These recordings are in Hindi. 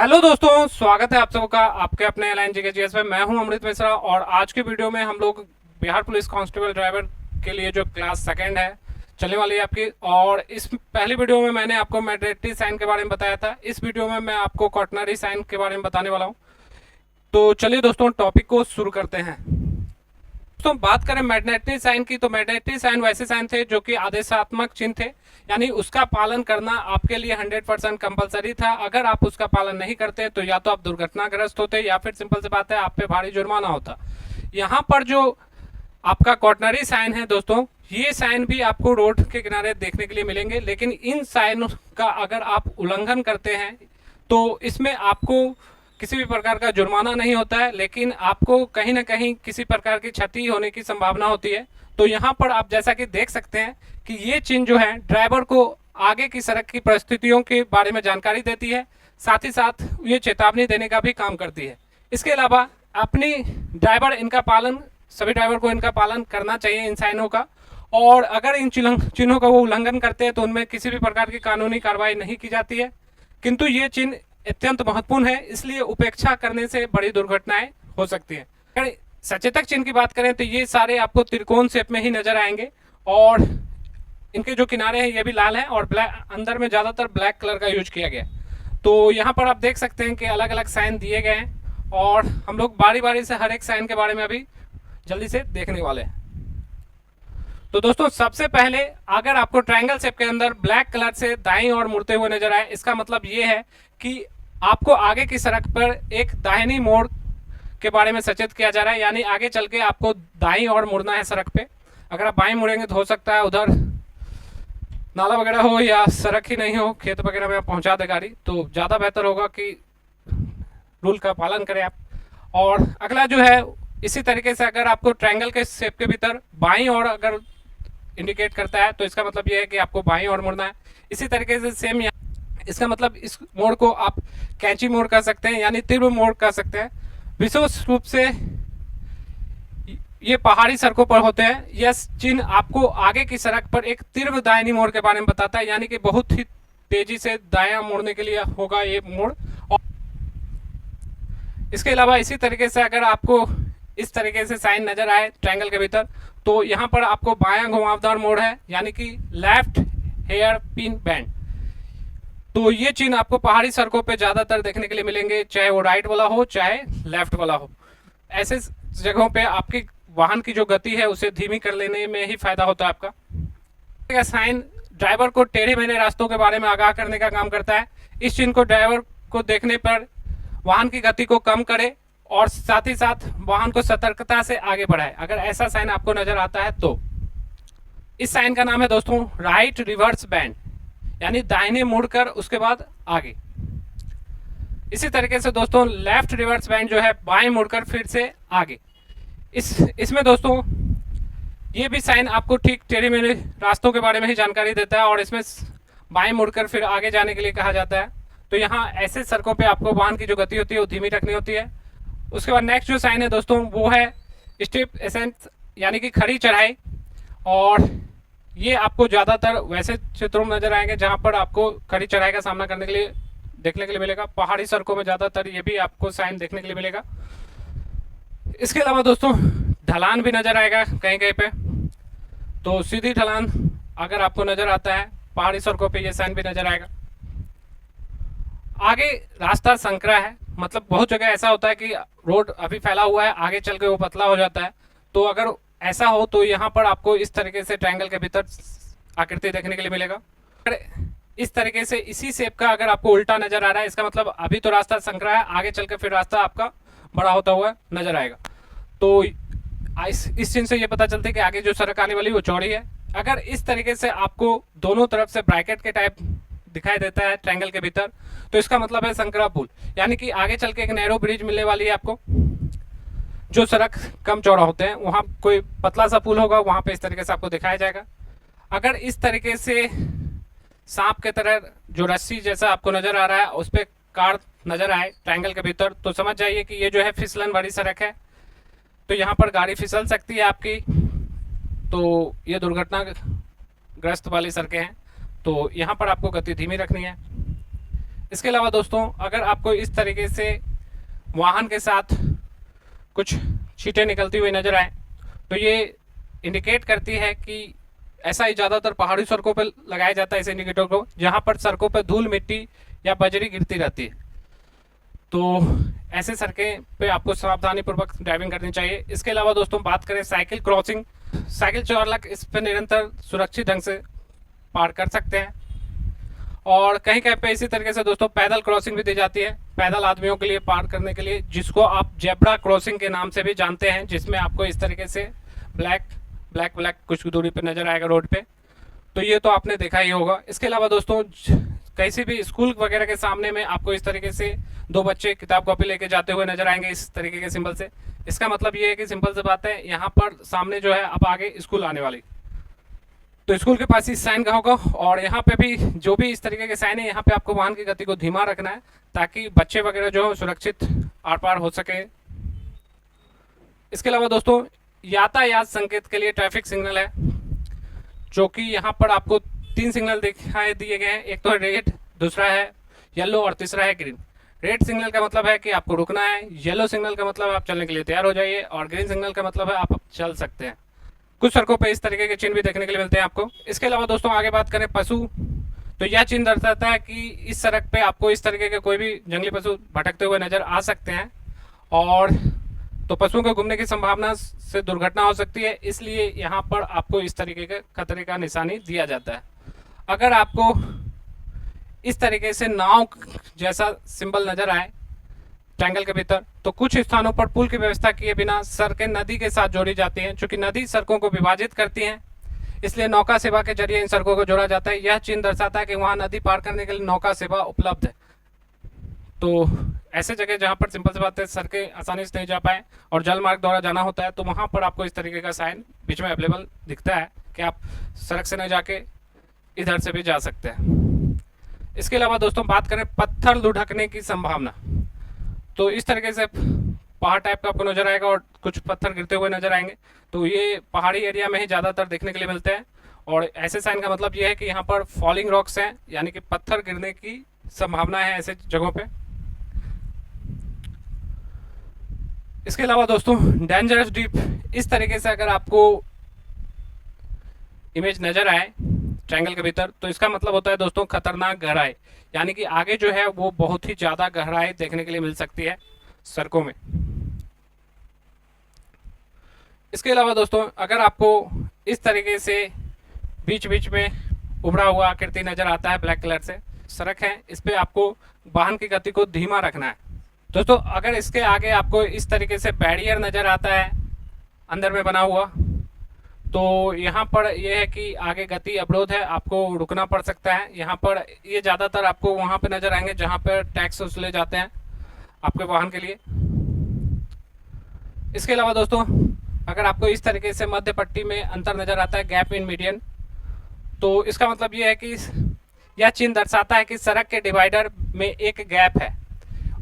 हेलो दोस्तों, स्वागत है आप सबका आपके अपने एल के जीएस में। मैं हूं अमृत मिश्रा और आज के वीडियो में हम लोग बिहार पुलिस कांस्टेबल ड्राइवर के लिए जो क्लास सेकंड है चलने वाली है आपकी। और इस पहली वीडियो में मैंने आपको मैंडेटरी साइन के बारे में बताया था। इस वीडियो में मैं आपको क्वाटरनरी साइन के बारे में बताने वाला हूँ। तो चलिए दोस्तों, टॉपिक को शुरू करते हैं। दोस्तों, बात करें मैंडेटरी साइन की, तो मैंडेटरी साइन वैसे साइन थे जो कि आदेशात्मक चिन्ह थे, यानी उसका पालन करना आपके लिए 100% कंपलसरी था। अगर आप उसका पालन नहीं करते तो या तो आप दुर्घटनाग्रस्त होते या फिर सिंपल सी बात है आप पे भारी जुर्माना होता। यहाँ पर जो आपका क्वाटरनरी साइन है दोस्तों, ये साइन भी आपको रोड के किनारे देखने के लिए मिलेंगे, लेकिन इन साइन का अगर आप उल्लंघन करते हैं तो इसमें आपको किसी भी प्रकार का जुर्माना नहीं होता है, लेकिन आपको कहीं ना कहीं किसी प्रकार की क्षति होने की संभावना होती है। तो यहाँ पर आप जैसा कि देख सकते हैं कि ये चिन्ह जो है ड्राइवर को आगे की सड़क की परिस्थितियों के बारे में जानकारी देती है, साथ ही साथ ये चेतावनी देने का भी काम करती है। इसके अलावा अपनी ड्राइवर इनका पालन सभी ड्राइवर को इनका पालन करना चाहिए इन साइनों का। और अगर इन चिन्हों का वो उल्लंघन करते हैं तो उनमें किसी भी प्रकार की कानूनी कार्रवाई नहीं की जाती है, किंतु ये चिन्ह अत्यंत महत्वपूर्ण है, इसलिए उपेक्षा करने से बड़ी दुर्घटनाएं हो सकती हैं। अगर सचेतक चिन्ह की बात करें तो ये सारे आपको त्रिकोण शेप में ही नजर आएंगे और इनके जो किनारे हैं ये भी लाल हैं और अंदर में ज़्यादातर ब्लैक कलर का यूज किया गया। तो यहाँ पर आप देख सकते हैं कि अलग अलग साइन दिए गए हैं और हम लोग बारी बारी से हर एक साइन के बारे में अभी जल्दी से देखने वाले हैं। तो दोस्तों, सबसे पहले अगर आपको ट्रायंगल शेप के अंदर ब्लैक कलर से दाईं ओर मुड़ते हुए नजर आए, इसका मतलब ये है कि आपको आगे की सड़क पर एक दाहिनी मोड़ के बारे में सचेत किया जा रहा है, यानी आगे चल के आपको दाईं ओर मुड़ना है सड़क पे। अगर आप बाईं मुड़ेंगे तो हो सकता है उधर नाला वगैरह हो या सड़क ही नहीं हो, खेत वगैरह में पहुंचा दे गाड़ी, तो ज़्यादा बेहतर होगा कि रूल का पालन करें आप। और अगला जो है, इसी तरीके से अगर आपको ट्रायंगल के शेप के भीतर बाईं ओर अगर इंडिकेट करता है तो इसका मतलब यह है कि आपको बाईं ओर मुड़ना है। इसी तरीके से सेम इसका मतलब इस मोड़ को आप कैंची मोड़ कर सकते हैं, यानी तीव्र मोड़ कर सकते हैं। विशेष रूप से ये पहाड़ी सड़कों पर होते हैं। यह चिन्ह आपको आगे की सड़क पर एक तीव्र दाहिनी मोड़ के बारे में बताता है, यानी कि बहुत ही तेजी से दायां मुड़ने के लिए होगा ये मोड़। और इसके अलावा इसी तरीके से अगर आपको इस तरीके से साइन नजर आए ट्रायंगल के भीतर, तो यहाँ पर आपको बायां घुमावदार मोड़ है, यानी कि लेफ्ट हेयर पिन बैंड। तो ये चिन्ह आपको पहाड़ी सड़कों पे ज्यादातर देखने के लिए मिलेंगे, चाहे वो राइट वाला हो चाहे लेफ्ट वाला हो। ऐसे जगहों पे आपकी वाहन की जो गति है उसे धीमी कर लेने में ही फायदा होता है आपका। साइन ड्राइवर को टेढ़े मेढ़े रास्तों के बारे में आगाह करने का काम करता है। इस चिन्ह को ड्राइवर को देखने पर वाहन की गति को कम करे और साथ ही साथ वाहन को सतर्कता से आगे बढ़ाए। अगर ऐसा साइन आपको नजर आता है तो इस साइन का नाम है दोस्तों राइट रिवर्स बैंड, यानी दाहिने मुड़कर उसके बाद आगे। इसी तरीके से दोस्तों लेफ्ट रिवर्स बैंड जो है बाएं मुड़कर फिर से आगे। इसमें दोस्तों ये भी साइन आपको ठीक टेढ़े मेढ़े रास्तों के बारे में ही जानकारी देता है और इसमें बाएं मुड़कर फिर आगे जाने के लिए कहा जाता है। तो यहाँ ऐसे सड़कों पे आपको वाहन की जो गति होती है वो धीमी रखनी होती है। उसके बाद नेक्स्ट जो साइन है दोस्तों वो है स्टीप एसेंट, यानी कि खड़ी चढ़ाई। और ये आपको ज़्यादातर वैसे क्षेत्रों में नजर आएंगे जहाँ पर आपको खड़ी चढ़ाई का सामना करने के लिए देखने के लिए मिलेगा। पहाड़ी सड़कों में ज़्यादातर ये भी आपको साइन देखने के लिए मिलेगा। इसके अलावा दोस्तों ढलान भी नजर आएगा कहीं कहीं पे, तो सीधी ढलान अगर आपको नजर आता है पहाड़ी सड़कों पे ये साइन भी नजर आएगा। आगे रास्ता संकरा है, मतलब बहुत जगह ऐसा होता है कि रोड अभी फैला हुआ है, आगे चल के वो पतला हो जाता है। तो अगर ऐसा हो तो यहाँ पर आपको इस तरीके से ट्रायंगल के भीतर आकृति देखने के लिए मिलेगा। अगर इस तरीके से इसी शेप का अगर आपको उल्टा नजर आ रहा है, इसका मतलब अभी तो रास्ता संकरा है, आगे चल के फिर रास्ता आपका बड़ा होता हुआ नजर आएगा। तो इस चिन्ह से ये पता चलता है कि आगे जो सड़क आने वाली वो चौड़ी है। अगर इस तरीके से आपको दोनों तरफ से ब्रैकेट के टाइप दिखाई देता है ट्रायंगल के भीतर, तो इसका मतलब है संकरा पुल, यानी कि आगे चल के एक नैरो ब्रिज मिलने वाली है आपको। जो सड़क कम चौड़ा होते हैं वहां कोई पतला सा पुल होगा, वहां पे इस तरीके से आपको दिखाया जाएगा। अगर इस तरीके से सांप के तरह जो रस्सी जैसा आपको नजर आ रहा है उस पर कार नजर आए ट्रायंगल के भीतर, तो समझ जाइए कि ये जो है फिसलन वाली सड़क है, तो यहाँ पर गाड़ी फिसल सकती है आपकी। तो ये दुर्घटनाग्रस्त वाली सड़कें हैं, तो यहाँ पर आपको गति धीमी रखनी है। इसके अलावा दोस्तों अगर आपको इस तरीके से वाहन के साथ कुछ छींटें निकलती हुई नजर आए तो ये इंडिकेट करती है कि ऐसा ही ज़्यादातर पहाड़ी सड़कों पर लगाया जाता है इस इंडिकेटर को, जहाँ पर सड़कों पर धूल मिट्टी या बजरी गिरती रहती है। तो ऐसे सड़कें पे आपको सावधानी पूर्वक ड्राइविंग करनी चाहिए। इसके अलावा दोस्तों बात करें साइकिल क्रॉसिंग, साइकिल चालक इस पर निरंतर सुरक्षित ढंग से पार कर सकते हैं। और कहीं कहीं पे इसी तरीके से दोस्तों पैदल क्रॉसिंग भी दी जाती है, पैदल आदमियों के लिए पार करने के लिए, जिसको आप जेब्रा क्रॉसिंग के नाम से भी जानते हैं, जिसमें आपको इस तरीके से ब्लैक ब्लैक ब्लैक कुछ दूरी पर नजर आएगा रोड पे। तो ये तो आपने देखा ही होगा। इसके अलावा दोस्तों कहीं भी स्कूल वगैरह के सामने में आपको इस तरीके से दो बच्चे किताब कॉपी लेके जाते हुए नजर आएंगे इस तरीके के सिंबल से। इसका मतलब ये है कि सिंपल से बात है, यहाँ पर सामने जो है अब आगे स्कूल आने वाली, तो स्कूल के पास ही साइन का होगा। और यहाँ पे भी जो भी इस तरीके के साइन है, यहाँ पे आपको वाहन की गति को धीमा रखना है ताकि बच्चे वगैरह जो है सुरक्षित आर पार हो सके। इसके अलावा दोस्तों यातायात संकेत के लिए ट्रैफिक सिग्नल है, जो कि यहाँ पर आपको 3 सिग्नल दिखाई दिए गए हैं। एक तो है रेड, दूसरा है येलो और तीसरा है ग्रीन। रेड सिग्नल का मतलब है कि आपको रुकना है, येलो सिग्नल का मतलब आप चलने के लिए तैयार हो जाइए, और ग्रीन सिग्नल का मतलब है आप चल सकते हैं। कुछ सड़कों पे इस तरीके के चिन्ह भी देखने के लिए मिलते हैं आपको। इसके अलावा दोस्तों आगे बात करें पशु, तो यह चिन्ह दर्शाता है कि इस सड़क पे आपको इस तरीके के कोई भी जंगली पशु भटकते हुए नजर आ सकते हैं, और तो पशुओं के घूमने की संभावना से दुर्घटना हो सकती है, इसलिए यहाँ पर आपको इस तरीके के खतरे का निशानी दिया जाता है। अगर आपको इस तरीके से नाव जैसा सिंबल नजर आए ट्रायंगल के भीतर, तो कुछ स्थानों पर पुल की व्यवस्था किए बिना सड़कें नदी के साथ जोड़ी जाती हैं। चूंकि नदी सड़कों को विभाजित करती हैं, इसलिए नौका सेवा के जरिए इन सड़कों को जोड़ा जाता है। यह चिन्ह दर्शाता है कि वहां नदी पार करने के लिए नौका सेवा उपलब्ध है। तो ऐसे जगह जहां पर सिंपल सी बात है सड़कें आसानी से नहीं जा पाए और जल मार्ग द्वारा जाना होता है, तो वहां पर आपको इस तरीके का साइन बीच में अवेलेबल दिखता है कि आप सड़क से नहीं जाके इधर से भी जा सकते हैं। इसके अलावा दोस्तों बात करें पत्थर लुढ़कने की संभावना, तो इस तरीके से पहाड़ टाइप का आपको नजर आएगा और कुछ पत्थर गिरते हुए नजर आएंगे। तो ये पहाड़ी एरिया में ही ज़्यादातर देखने के लिए मिलते हैं, और ऐसे साइन का मतलब ये है कि यहाँ पर फॉलिंग रॉक्स हैं, यानी कि पत्थर गिरने की संभावना है ऐसे जगहों पे। इसके अलावा दोस्तों डेंजरस डीप, इस तरीके से अगर आपको इमेज नजर आए ट्रायंगल के भीतर, तो इसका मतलब होता है दोस्तों खतरनाक गहराई, यानी कि आगे जो है वो बहुत ही ज्यादा गहराई देखने के लिए मिल सकती है सड़कों में। इसके अलावा दोस्तों अगर आपको इस तरीके से बीच बीच में उभरा हुआ आकृति नजर आता है ब्लैक कलर से, सड़क है, इस पे आपको वाहन की गति को धीमा रखना है। दोस्तों अगर इसके आगे आपको इस तरीके से बैरियर नजर आता है अंदर में बना हुआ, तो यहाँ पर यह है कि आगे गति अवरोध है, आपको रुकना पड़ सकता है। यहाँ पर ये ज़्यादातर आपको वहाँ पे नजर आएंगे जहाँ पर टैक्स वसूले जाते हैं आपके वाहन के लिए। इसके अलावा दोस्तों अगर आपको इस तरीके से मध्य पट्टी में अंतर नजर आता है, गैप इन मीडियन, तो इसका मतलब ये है कि यह चिन्ह दर्शाता है कि सड़क के डिवाइडर में एक गैप है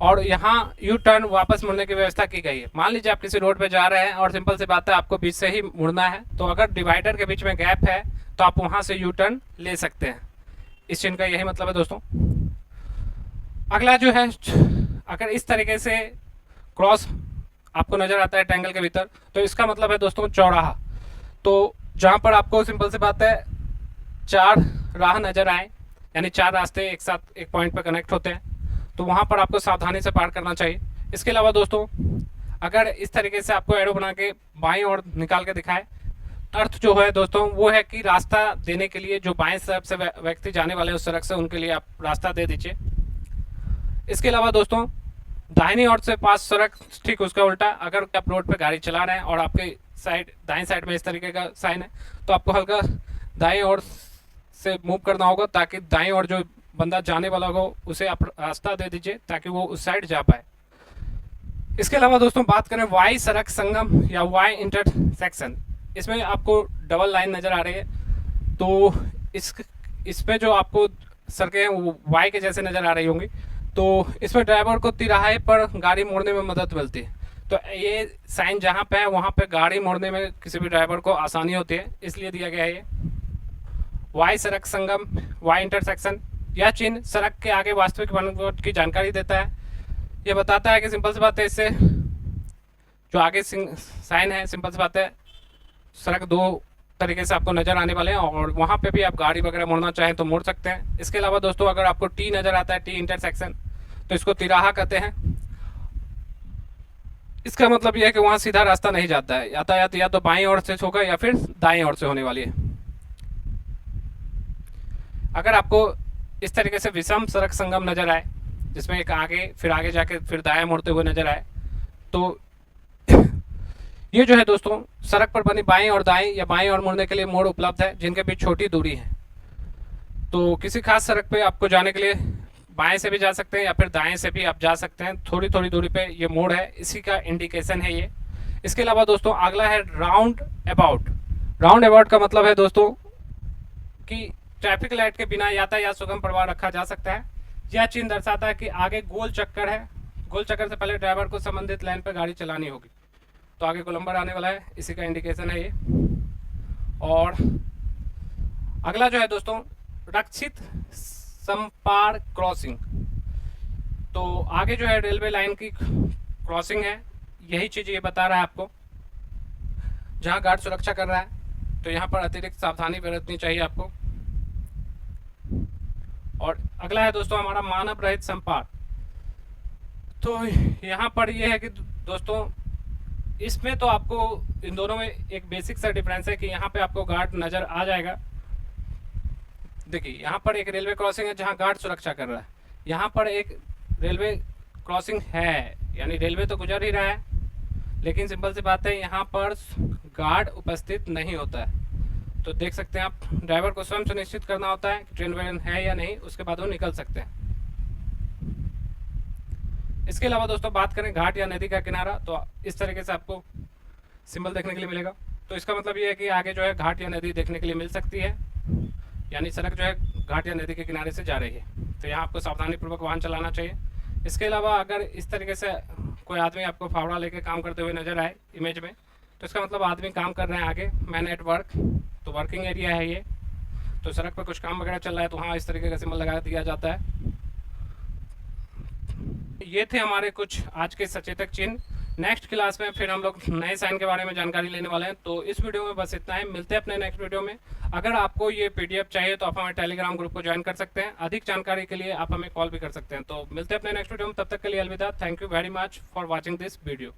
और यहाँ यू टर्न वापस मुड़ने की व्यवस्था की गई है। मान लीजिए आप किसी रोड पे जा रहे हैं और सिंपल सी बात है आपको बीच से ही मुड़ना है, तो अगर डिवाइडर के बीच में गैप है तो आप वहां से यू टर्न ले सकते हैं। इस चिन्ह का यही मतलब है दोस्तों। अगला जो है, अगर इस तरीके से क्रॉस आपको नजर आता है ट्रायंगल के भीतर, तो इसका मतलब है दोस्तों चौराहा। तो जहां पर आपको सिंपल सी बात है 4 राह नजर आए, यानी 4 रास्ते एक साथ एक पॉइंट पर कनेक्ट होते हैं, तो वहां पर आपको सावधानी से पार करना चाहिए। इसके अलावा दोस्तों अगर इस तरीके से आपको एरो बना के बाएं ओर निकाल के दिखाए, अर्थ जो है दोस्तों वो है कि रास्ता देने के लिए जो बाएं तरफ से व्यक्ति जाने वाले उस सड़क से, उनके लिए आप रास्ता दे दीजिए। इसके अलावा दोस्तों दाहिनी ओर से पास सड़क, ठीक उसका उल्टा, अगर आप रोड पे गाड़ी चला रहे हैं और आपके साइड दाएं साइड में इस तरीके का साइन है, तो आपको हल्का दाएं ओर से मूव करना होगा ताकि दाएं ओर जो बंदा जाने वाला हो उसे आप रास्ता दे दीजिए ताकि वो उस साइड जा पाए। इसके अलावा दोस्तों बात करें वाई सड़क संगम या वाई इंटरसेक्शन, इसमें आपको डबल लाइन नजर आ रही है, तो इसमें जो आपको सड़कें हैं वो वाई के जैसे नजर आ रही होंगी, तो इसमें ड्राइवर को तिराहे पर गाड़ी मोड़ने में मदद मिलती है। तो ये साइन जहाँ पे है वहाँ पे गाड़ी मोड़ने में किसी भी ड्राइवर को आसानी होती है, इसलिए दिया गया है ये वाई सड़क संगम, वाई इंटरसेक्शन। यह चिन्ह सड़क के आगे वास्तविक वनवट की जानकारी देता है। यह बताता है कि सिंपल सी बात है, इससे जो आगे साइन है, सिंपल सी बात है, सड़क दो तरीके से आपको नजर आने वाले हैं और वहां पे भी आप गाड़ी वगैरह मोड़ना चाहें तो मोड़ सकते हैं। इसके अलावा दोस्तों अगर आपको टी नजर आता है, टी इंटरसेक्शन, तो इसको तिराहा कहते हैं। इसका मतलब यह है कि वहां सीधा रास्ता नहीं जाता है, यातायात या तो बाईं ओर से होगा या फिर दाएं ओर से होने वाली है। अगर आपको इस तरीके से विषम सड़क संगम नजर आए, जिसमें एक आगे जाके फिर दाएं मुड़ते हुए नजर आए, तो ये जो है दोस्तों सड़क पर बनी बाएं और दाएं या बाएं और मुड़ने के लिए मोड़ उपलब्ध है जिनके बीच छोटी दूरी है। तो किसी खास सड़क पे आपको जाने के लिए बाएं से भी जा सकते हैं या फिर दाएं से भी आप जा सकते हैं। थोड़ी थोड़ी दूरी पे ये मोड़ है, इसी का इंडिकेशन है ये। इसके अलावा दोस्तों अगला है राउंड अबाउट। राउंड अबाउट का मतलब है दोस्तों कि ट्रैफिक लाइट के बिना यातायात सुगम प्रवाह रखा जा सकता है। यह चिन्ह दर्शाता है कि आगे गोल चक्कर है, गोल चक्कर से पहले ड्राइवर को संबंधित लाइन पर गाड़ी चलानी होगी। तो आगे गोलंबर आने वाला है, इसी का इंडिकेशन है ये। और अगला जो है दोस्तों रक्षित संपार क्रॉसिंग। तो आगे जो है रेलवे लाइन की क्रॉसिंग है, यही चीज ये बता रहा है आपको। जहां गार्ड सुरक्षा कर रहा है तो यहाँ पर अतिरिक्त सावधानी बरतनी चाहिए आपको। और अगला है दोस्तों हमारा मानव रहित संपार। तो यहाँ पर ये है कि दोस्तों इसमें तो आपको इन दोनों में एक बेसिक सा डिफरेंस है कि यहाँ पे आपको गार्ड नजर आ जाएगा। देखिए यहाँ पर एक रेलवे क्रॉसिंग है जहाँ गार्ड सुरक्षा कर रहा है, यहाँ पर एक रेलवे क्रॉसिंग है, यानी रेलवे तो गुजर ही रहा है, लेकिन सिंपल सी बात है यहाँ पर गार्ड उपस्थित नहीं होता है। तो देख सकते हैं आप, ड्राइवर को स्वयं सुनिश्चित करना होता है कि ट्रेन वेन है या नहीं, उसके बाद वो निकल सकते हैं। इसके अलावा दोस्तों बात करें घाट या नदी का किनारा, तो इस तरीके से आपको सिंबल देखने के लिए मिलेगा। तो इसका मतलब ये है कि आगे जो है घाट या नदी देखने के लिए मिल सकती है, यानी सड़क जो है घाट या नदी के किनारे से जा रही है। तो यहाँ आपको सावधानी पूर्वक वाहन चलाना चाहिए। इसके अलावा अगर इस तरीके से कोई आदमी आपको फावड़ा लेके काम करते हुए नजर आए इमेज में, तो इसका मतलब आदमी काम कर रहे हैं आगे, मैन एट वर्क, तो वर्किंग एरिया है ये। तो सड़क पर कुछ काम वगैरह चल रहा है तो वहाँ इस तरीके का सिंबल लगा दिया जाता है। ये थे हमारे कुछ आज के सचेतक चिन्ह। नेक्स्ट क्लास में फिर हम लोग नए साइन के बारे में जानकारी लेने वाले हैं। तो इस वीडियो में बस इतना ही, मिलते हैं अपने नेक्स्ट वीडियो में। अगर आपको ये पीडीएफ चाहिए तो आप हमारे टेलीग्राम ग्रुप को ज्वाइन कर सकते हैं। अधिक जानकारी के लिए आप हमें कॉल भी कर सकते हैं। तो मिलते हैं अपने नेक्स्ट वीडियो में, तब तक के लिए अलविदा। Thank you very much for watching this video.